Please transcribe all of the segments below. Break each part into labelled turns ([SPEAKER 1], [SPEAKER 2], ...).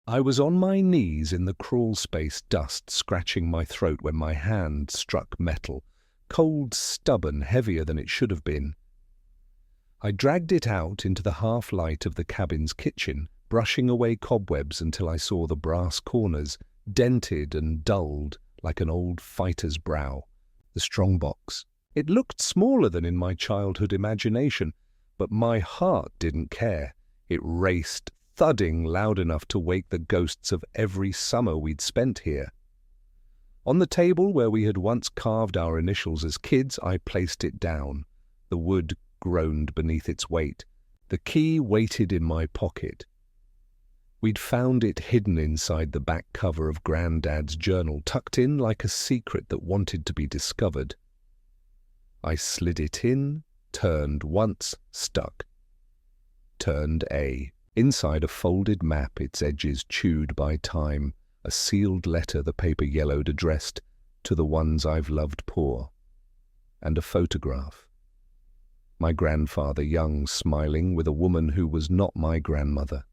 [SPEAKER 1] I was on my knees in the crawl space dust, scratching my throat when my hand struck metal, cold, stubborn, heavier than it should have been. I dragged it out into the half-light of the cabin's kitchen, brushing away cobwebs until I saw the brass corners, dented and dulled like an old fighter's brow. The strongbox. It looked smaller than in my childhood imagination, but my heart didn't care. It raced, thudding loud enough to wake the ghosts of every summer we'd spent here. On the table where we had once carved our initials as kids, I placed it down. The wood groaned beneath its weight. The key waited in my pocket. We'd found it hidden inside the back cover of Grandad's journal, tucked in like a secret that wanted to be discovered. I slid it in, turned once, stuck. Turned A. Inside a folded map, its edges chewed by time, a sealed letter, the paper yellowed, addressed to the ones I've loved poor. And a photograph. My grandfather, young, smiling, with a woman who was not my grandmother.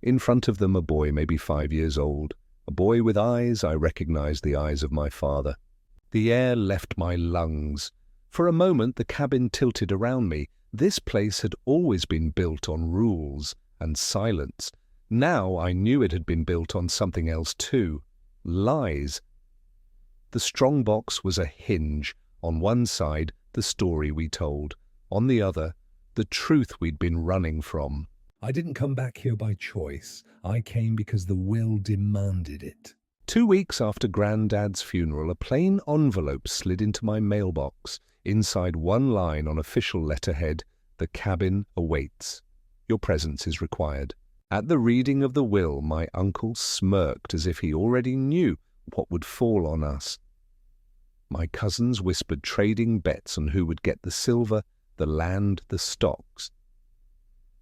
[SPEAKER 1] In front of them a boy, maybe 5 years old. A boy with eyes. I recognized the eyes of my father. The air left my lungs. For a moment the cabin tilted around me. This place had always been built on rules and silence. Now I knew it had been built on something else too. Lies. The strongbox was a hinge. On one side, the story we told. On the other, the truth we'd been running from.
[SPEAKER 2] I didn't come back here by choice. I came because the will demanded it.
[SPEAKER 1] 2 weeks after Grandad's funeral, a plain envelope slid into my mailbox. Inside one line on official letterhead, "The cabin awaits. Your presence is required." At the reading of the will, my uncle smirked as if he already knew what would fall on us. My cousins whispered trading bets on who would get the silver, the land, the stocks.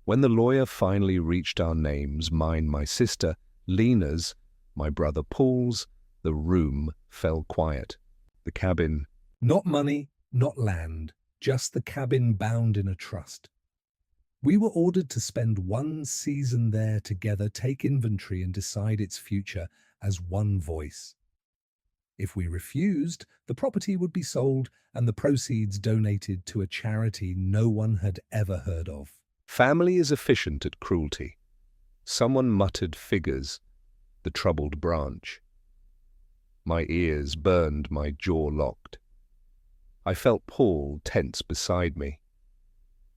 [SPEAKER 1] When the lawyer finally reached our names, mine, my sister, Lena's, my brother Paul's, the room fell quiet. The cabin.
[SPEAKER 2] Not money, not land, just the cabin bound in a trust. We were ordered to spend 1 season there together, take inventory and decide its future as one voice. If we refused, the property would be sold and the proceeds donated to a charity no one had ever heard of.
[SPEAKER 1] Family is efficient at cruelty. Someone muttered figures, the troubled branch. My ears burned, my jaw locked. I felt Paul tense beside me.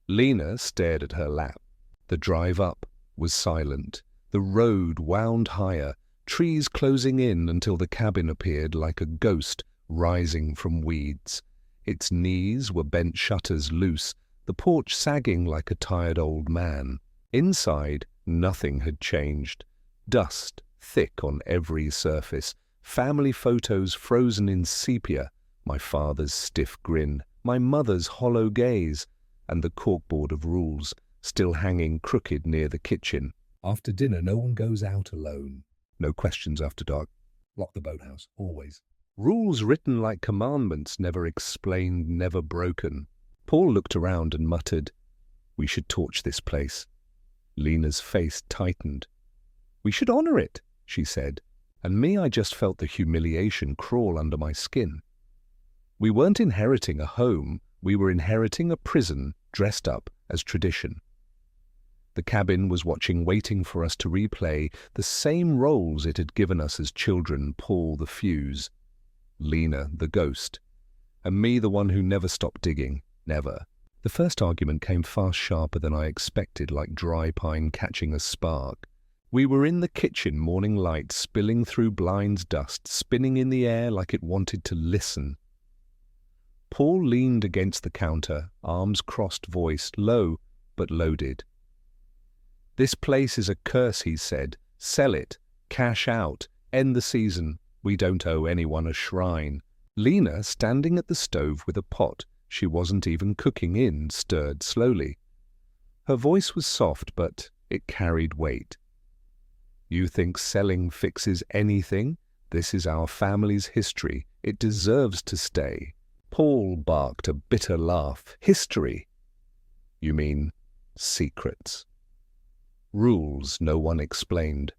[SPEAKER 1] Lena stared at her lap. The drive up was silent. The road wound higher, trees closing in until the cabin appeared like a ghost rising from weeds. Its knees were bent shutters loose, the porch sagging like a tired old man. Inside, nothing had changed. Dust thick on every surface, family photos frozen in sepia, my father's stiff grin, my mother's hollow gaze, and the corkboard of rules still hanging crooked near the kitchen.
[SPEAKER 2] After dinner, no one goes out alone.
[SPEAKER 1] No questions after dark.
[SPEAKER 2] Lock the boathouse, always.
[SPEAKER 1] Rules written like commandments, never explained, never broken. Paul looked around and muttered, "We should torch this place." Lena's face tightened. "We should honor it," she said, and me, I just felt the humiliation crawl under my skin. We weren't inheriting a home, we were inheriting a prison dressed up as tradition. The cabin was watching, waiting for us to replay the same roles it had given us as children. Paul the fuse, Lena the ghost, and me the one who never stopped digging, never. The first argument came far sharper than I expected, like dry pine catching a spark. We were in the kitchen, morning light spilling through blinds, dust spinning in the air like it wanted to listen. Paul leaned against the counter, arms crossed, voice low but loaded. "This place is a curse," he said. "Sell it, cash out, end the season. We don't owe anyone a shrine." Lena, standing at the stove with a pot she wasn't even cooking in, stirred slowly. Her voice was soft, but it carried weight. "You think selling fixes anything? This is our family's history. It deserves to stay." Paul barked a bitter laugh. "History? You mean secrets. Rules no one explained.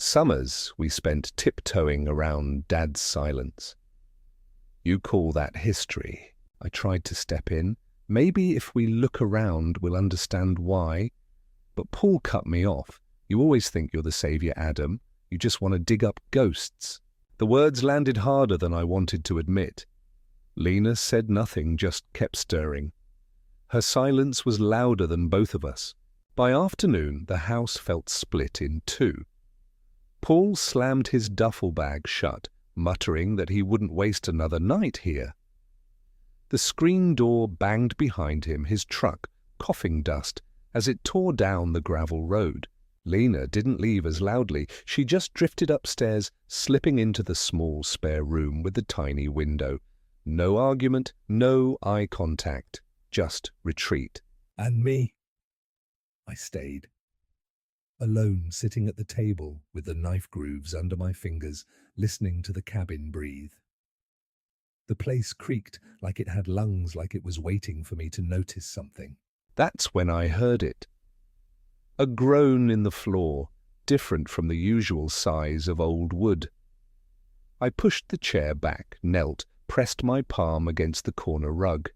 [SPEAKER 1] Summers we spent tiptoeing around Dad's silence. You call that history. I tried to step in. Maybe if we look around, we'll understand why. But Paul cut me off. You always think you're the savior, Adam. You just want to dig up ghosts. The words landed harder than I wanted to admit. Lena said nothing, just kept stirring. Her silence was louder than both of us. By afternoon, the house felt split in two. Paul slammed his duffel bag shut, muttering that he wouldn't waste another night here. The screen door banged behind him, his truck coughing dust as it tore down the gravel road. Lena didn't leave as loudly. She just drifted upstairs, slipping into the small spare room with the tiny window. No argument, no eye contact, just retreat.
[SPEAKER 2] And me? I stayed. Alone, sitting at the table with the knife grooves under my fingers, listening to the cabin breathe. The place creaked like it had lungs, like it was waiting for me to notice something.
[SPEAKER 1] That's when I heard it. A groan in the floor, different from the usual size of old wood. I pushed the chair back, knelt, pressed my palm against the corner rug.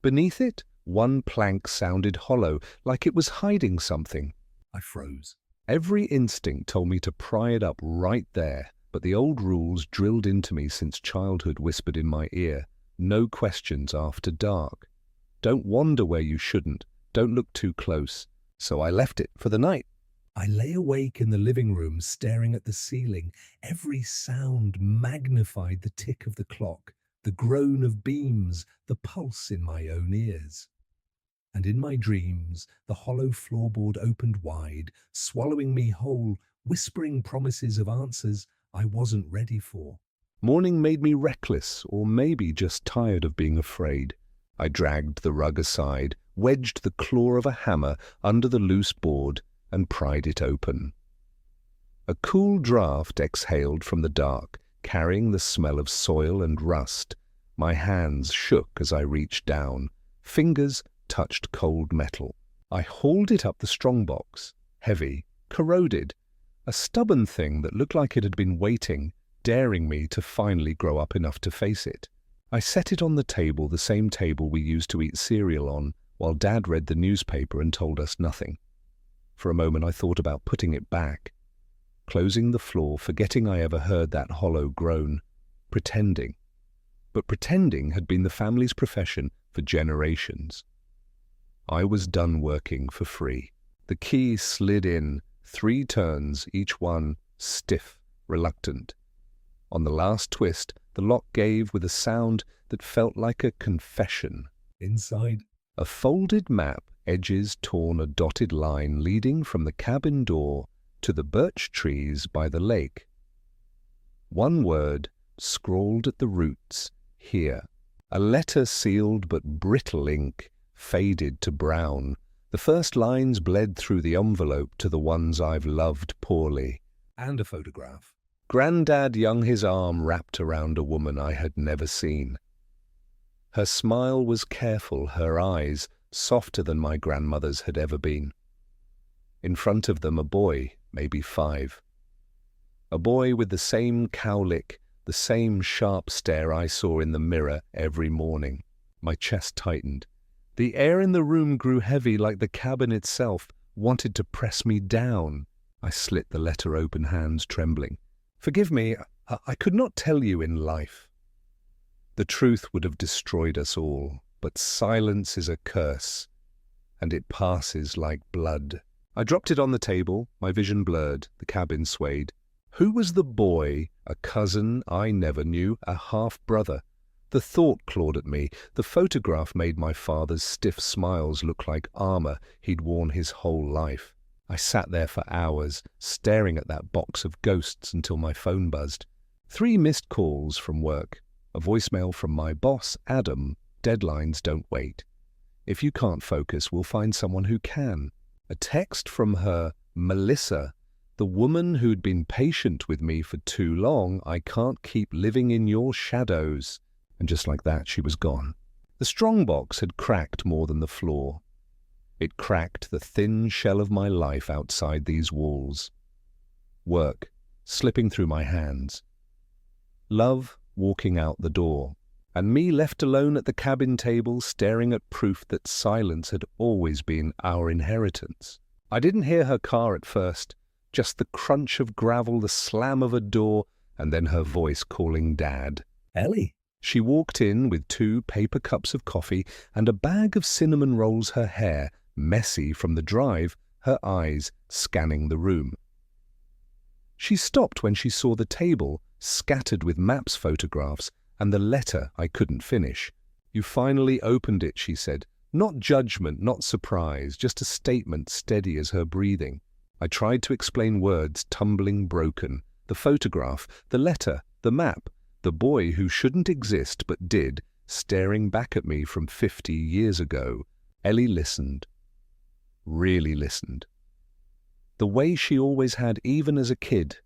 [SPEAKER 1] Beneath it, one plank sounded hollow, like it was hiding something.
[SPEAKER 2] I froze.
[SPEAKER 1] Every instinct told me to pry it up right there, but the old rules drilled into me since childhood whispered in my ear, no questions after dark. Don't wander where you shouldn't, don't look too close. So I left it for the night.
[SPEAKER 2] I lay awake in the living room, staring at the ceiling. Every sound magnified the tick of the clock, the groan of beams, the pulse in my own ears. And in my dreams, the hollow floorboard opened wide, swallowing me whole, whispering promises of answers I wasn't ready for.
[SPEAKER 1] Morning made me reckless, or maybe just tired of being afraid. I dragged the rug aside, wedged the claw of a hammer under the loose board, and pried it open. A cool draught exhaled from the dark, carrying the smell of soil and rust. My hands shook as I reached down. Fingers touched cold metal. I hauled it up the strongbox, heavy, corroded, a stubborn thing that looked like it had been waiting, daring me to finally grow up enough to face it. I set it on the table, the same table we used to eat cereal on, while Dad read the newspaper and told us nothing. For a moment I thought about putting it back, closing the floor, forgetting I ever heard that hollow groan, pretending. But pretending had been the family's profession for generations. I was done working for free. The key slid in, 3 turns, each one stiff, reluctant. On the last twist, the lock gave with a sound that felt like a confession.
[SPEAKER 2] Inside,
[SPEAKER 1] a folded map, edges torn, a dotted line leading from the cabin door to the birch trees by the lake. One word, scrawled at the roots, here. A letter sealed but brittle ink, faded to brown. The first lines bled through the envelope to the ones I've loved poorly.
[SPEAKER 2] And a photograph.
[SPEAKER 1] Grandad young, his arm wrapped around a woman I had never seen. Her smile was careful, her eyes softer than my grandmother's had ever been. In front of them a boy, maybe 5. A boy with the same cowlick, the same sharp stare I saw in the mirror every morning. My chest tightened. The air in the room grew heavy, like the cabin itself wanted to press me down. I slit the letter open, hands trembling. Forgive me, I could not tell you in life. The truth would have destroyed us all, but silence is a curse, and it passes like blood. I dropped it on the table, my vision blurred, the cabin swayed. Who was the boy? A cousin I never knew, a half-brother? The thought clawed at me. The photograph made my father's stiff smiles look like armor he'd worn his whole life. I sat there for hours, staring at that box of ghosts until my phone buzzed. 3 missed calls from work. A voicemail from my boss, Adam. Deadlines don't wait. If you can't focus, we'll find someone who can. A text from her, Melissa, the woman who'd been patient with me for too long. I can't keep living in your shadows. And just like that, she was gone. The strongbox had cracked more than the floor. It cracked the thin shell of my life outside these walls. work slipping through my hands, love walking out the door, and me left alone at the cabin table staring at proof that silence had always been our inheritance. I didn't hear her car at first, just the crunch of gravel, the slam of a door, and then her voice calling Dad.
[SPEAKER 2] Ellie?
[SPEAKER 1] She walked in with 2 paper cups of coffee and a bag of cinnamon rolls, her hair messy from the drive, her eyes scanning the room. She stopped when she saw the table scattered with maps, photographs, and the letter I couldn't finish. "You finally opened it," she said. Not judgment, not surprise, just a statement steady as her breathing. I tried to explain, words tumbling broken. The photograph, the letter, the map, the boy who shouldn't exist but did, staring back at me from 50 years ago. Ellie listened. Really listened. The way she always had, even as a kid.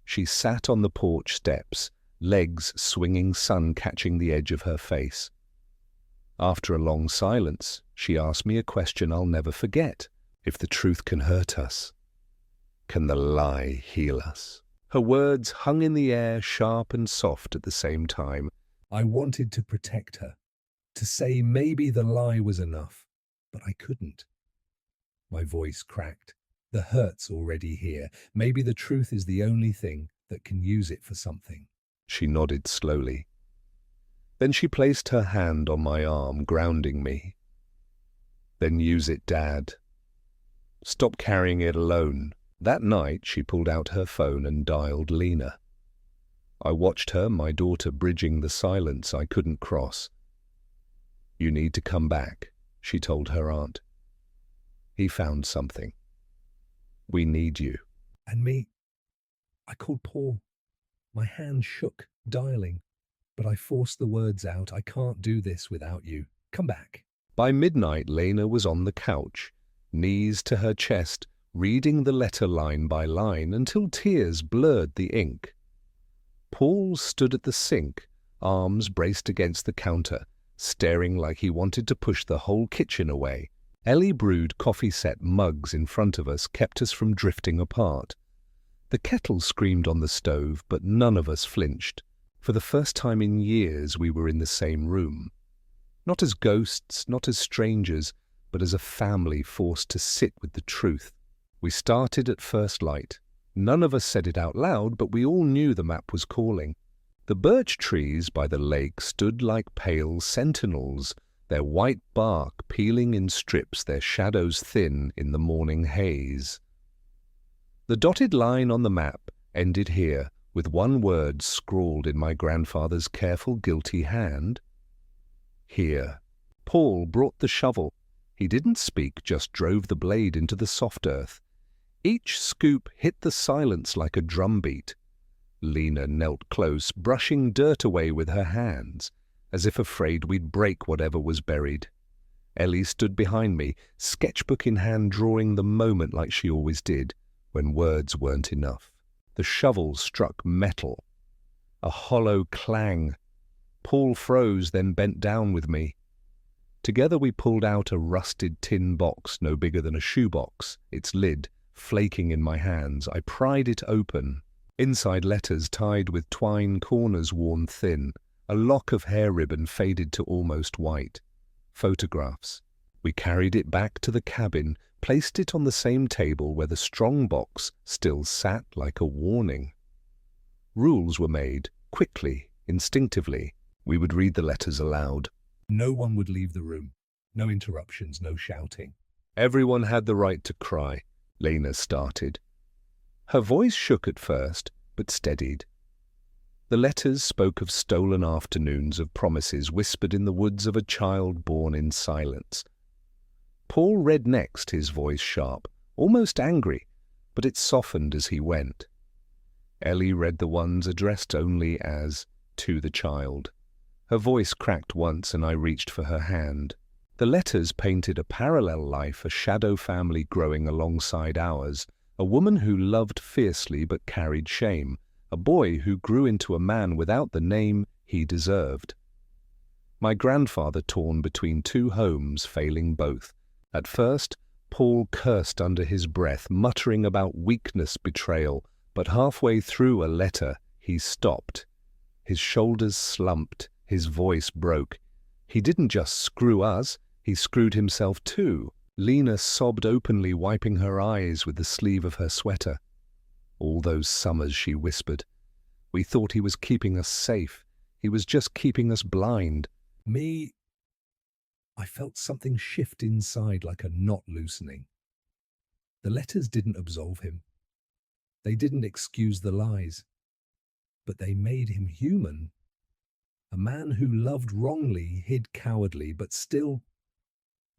[SPEAKER 1] She sat on the porch steps, legs swinging, sun catching the edge of her face. After a long silence, she asked me a question I'll never forget. If the truth can hurt us, can the lie heal us? Her words hung in the air, sharp and soft at the same time.
[SPEAKER 2] I wanted to protect her, to say maybe the lie was enough, but I couldn't. My voice cracked. The hurt's already here. Maybe the truth is the only thing that can use it for something.
[SPEAKER 1] She nodded slowly. Then she placed her hand on my arm, grounding me. "Then use it, Dad. Stop carrying it alone." That night, she pulled out her phone and dialed Lena. I watched her, my daughter, bridging the silence I couldn't cross. "You need to come back," she told her aunt. "He found something. We need you."
[SPEAKER 2] And me? I called Paul. My hand shook, dialing, but I forced the words out. "I can't do this without you. Come back."
[SPEAKER 1] By midnight, Lena was on the couch, knees to her chest, reading the letter line by line until tears blurred the ink. Paul stood at the sink, arms braced against the counter, staring like he wanted to push the whole kitchen away. Ellie brewed coffee-set mugs in front of us, kept us from drifting apart. The kettle screamed on the stove, but none of us flinched. For the first time in years, we were in the same room. Not as ghosts, not as strangers, but as a family forced to sit with the truth. We started at first light. None of us said it out loud, but we all knew the map was calling. The birch trees by the lake stood like pale sentinels, their white bark peeling in strips, their shadows thin in the morning haze. The dotted line on the map ended here, with one word scrawled in my grandfather's careful, guilty hand. Here. Paul brought the shovel. He didn't speak, just drove the blade into the soft earth. Each scoop hit the silence like a drumbeat. Lena knelt close, brushing dirt away with her hands, as if afraid we'd break whatever was buried. Ellie stood behind me, sketchbook in hand, drawing the moment like she always did, when words weren't enough. The shovel struck metal. A hollow clang. Paul froze, then bent down with me. Together we pulled out a rusted tin box no bigger than a shoebox, its lid flaking in my hands. I pried it open. Inside, letters tied with twine, corners worn thin, a lock of hair ribbon faded to almost white. Photographs. We carried it back to the cabin, placed it on the same table where the strong box still sat like a warning. Rules were made, quickly, instinctively. We would read the letters aloud.
[SPEAKER 2] No one would leave the room. No interruptions, no shouting.
[SPEAKER 1] Everyone had the right to cry. Lena started. Her voice shook at first, but steadied. The letters spoke of stolen afternoons, of promises whispered in the woods, of a child born in silence. Paul read next, his voice sharp, almost angry, but it softened as he went. Ellie read the ones addressed only as, "To the child." Her voice cracked once and I reached for her hand. The letters painted a parallel life, a shadow family growing alongside ours, a woman who loved fiercely but carried shame, a boy who grew into a man without the name he deserved. My grandfather torn between two homes, failing both. At first, Paul cursed under his breath, muttering about weakness, betrayal, but halfway through a letter, he stopped. His shoulders slumped, his voice broke. He didn't just screw us, he screwed himself too. Lena sobbed openly, wiping her eyes with the sleeve of her sweater. All those summers, she whispered. We thought he was keeping us safe. He was just keeping us blind.
[SPEAKER 2] I felt something shift inside like a knot loosening. The letters didn't absolve him. They didn't excuse the lies. But they made him human. A man who loved wrongly, hid cowardly, but still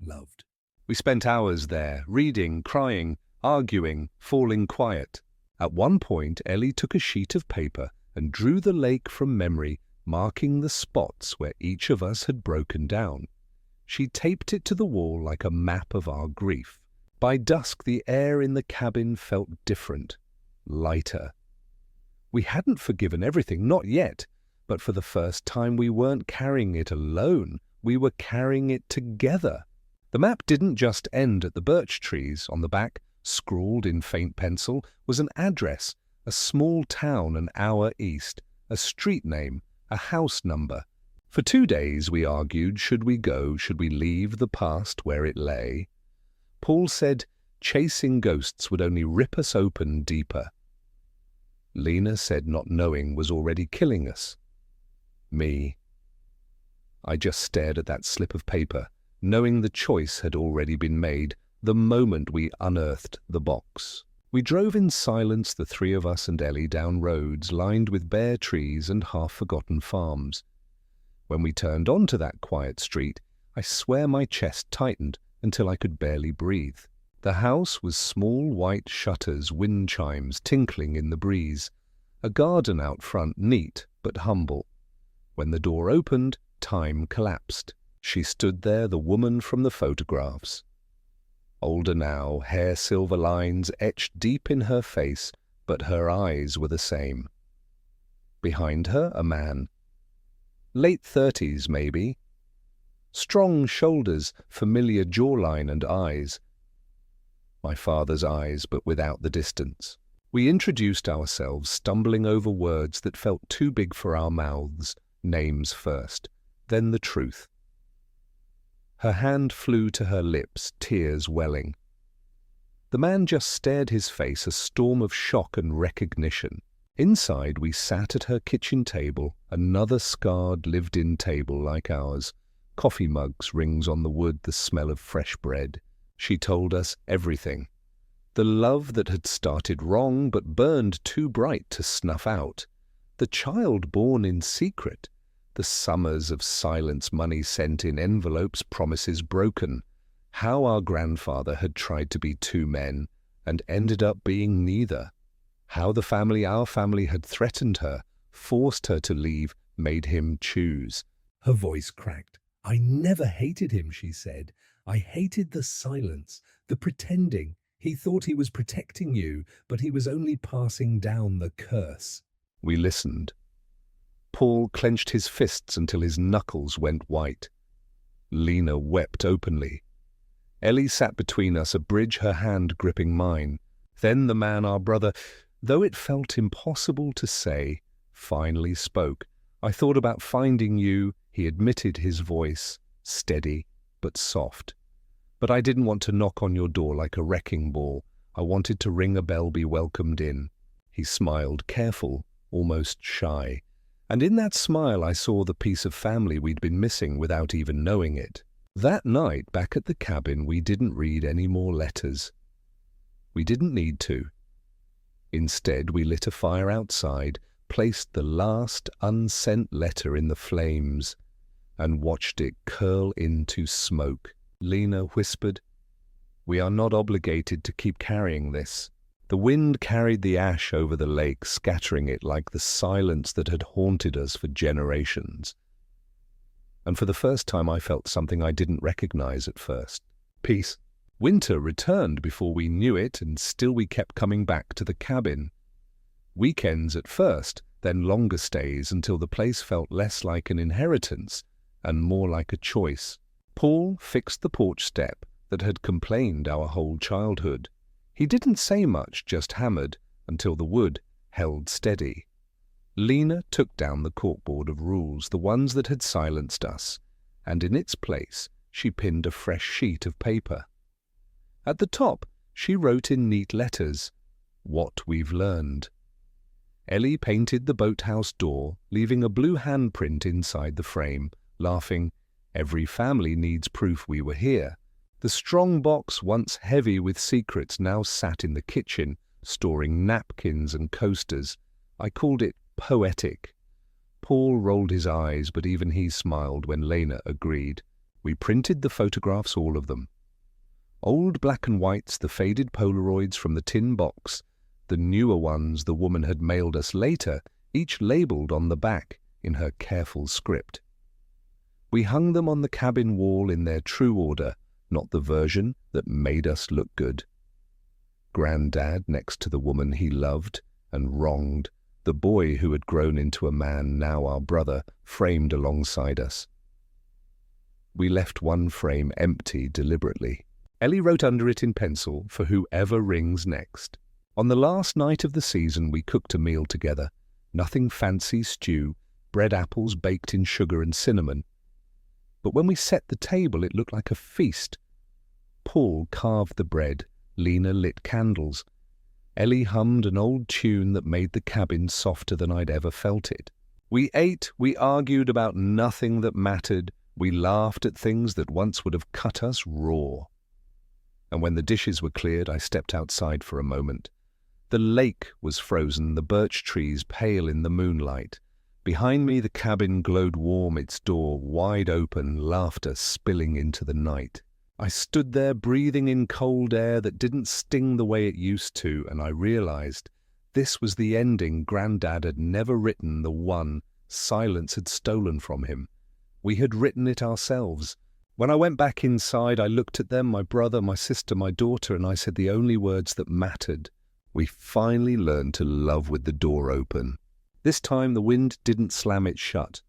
[SPEAKER 2] loved.
[SPEAKER 1] We spent hours there, reading, crying, arguing, falling quiet. At one point, Ellie took a sheet of paper and drew the lake from memory, marking the spots where each of us had broken down. She taped it to the wall like a map of our grief. By dusk, the air in the cabin felt different, lighter. We hadn't forgiven everything, not yet, but for the first time we weren't carrying it alone. We were carrying it together. The map didn't just end at the birch trees. On the back, scrawled in faint pencil, was an address, a small town an hour east, a street name, a house number. For 2 days we argued, should we go, should we leave the past where it lay? Paul said chasing ghosts would only rip us open deeper. Lena said not knowing was already killing us. I just stared at that slip of paper, knowing the choice had already been made the moment we unearthed the box. We drove in silence, the three of us and Ellie, down roads lined with bare trees and half-forgotten farms. When we turned onto that quiet street, I swear my chest tightened until I could barely breathe. The house was small white shutters, wind chimes tinkling in the breeze. A garden out front, neat but humble. When the door opened, time collapsed. She stood there, the woman from the photographs. Older now, hair silver lines etched deep in her face, but her eyes were the same. Behind her, a man. Late 30s, maybe. Strong shoulders, familiar jawline and eyes. My father's eyes, but without the distance. We introduced ourselves, stumbling over words that felt too big for our mouths. Names first, then the truth. Her hand flew to her lips, tears welling. The man just stared, his face a storm of shock and recognition. Inside, we sat at her kitchen table, another scarred, lived-in table like ours. Coffee mugs, rings on the wood, the smell of fresh bread. She told us everything. The love that had started wrong but burned too bright to snuff out. The child born in secret. The summers of silence, money sent in envelopes, promises broken. How our grandfather had tried to be two men and ended up being neither. How the family, our family, had threatened her, forced her to leave, made him choose.
[SPEAKER 2] Her voice cracked. I never hated him, she said. I hated the silence, the pretending. He thought he was protecting you, but he was only passing down the curse.
[SPEAKER 1] We listened. Paul clenched his fists until his knuckles went white. Lena wept openly. Ellie sat between us, a bridge, her hand gripping mine. Then the man, our brother, though it felt impossible to say, finally spoke. I thought about finding you, he admitted, his voice steady but soft. But I didn't want to knock on your door like a wrecking ball. I wanted to ring a bell, be welcomed in. He smiled, careful, almost shy. And in that smile I saw the piece of family we'd been missing without even knowing it. That night, back at the cabin, we didn't read any more letters. We didn't need to. Instead, we lit a fire outside, placed the last unsent letter in the flames, and watched it curl into smoke. Lena whispered, "We are not obligated to keep carrying this." The wind carried the ash over the lake, scattering it like the silence that had haunted us for generations. And for the first time I felt something I didn't recognize at first. Peace. Winter returned before we knew it, and still we kept coming back to the cabin. Weekends at first, then longer stays until the place felt less like an inheritance and more like a choice. Paul fixed the porch step, that had complained our whole childhood. He didn't say much, just hammered until the wood held steady. Lena took down the corkboard of rules, the ones that had silenced us, and in its place she pinned a fresh sheet of paper. At the top she wrote in neat letters, "What we've learned." Ellie painted the boathouse door, leaving a blue handprint inside the frame, laughing, "Every family needs proof we were here." The strong box, once heavy with secrets, now sat in the kitchen, storing napkins and coasters. I called it poetic. Paul rolled his eyes, but even he smiled when Lena agreed. We printed the photographs, all of them. Old black and whites, the faded Polaroids from the tin box, the newer ones the woman had mailed us later, each labelled on the back in her careful script. We hung them on the cabin wall in their true order, not the version that made us look good. Grandad next to the woman he loved and wronged, the boy who had grown into a man, now our brother, framed alongside us. We left one frame empty deliberately. Ellie wrote under it in pencil, "For whoever rings next." On the last night of the season we cooked a meal together. Nothing fancy stew, bread apples baked in sugar and cinnamon. But when we set the table it looked like a feast. Paul carved the bread, Lena lit candles. Ellie hummed an old tune that made the cabin softer than I'd ever felt it. We ate, we argued about nothing that mattered, we laughed at things that once would have cut us raw. And when the dishes were cleared, I stepped outside for a moment. The lake was frozen, the birch trees pale in the moonlight. Behind me the cabin glowed warm, its door wide open, laughter spilling into the night. I stood there breathing in cold air that didn't sting the way it used to, and I realized this was the ending Grandad had never written, the one silence had stolen from him. We had written it ourselves. When I went back inside, I looked at them, my brother, my sister, my daughter, and I said the only words that mattered. We finally learned to love with the door open. This time the wind didn't slam it shut.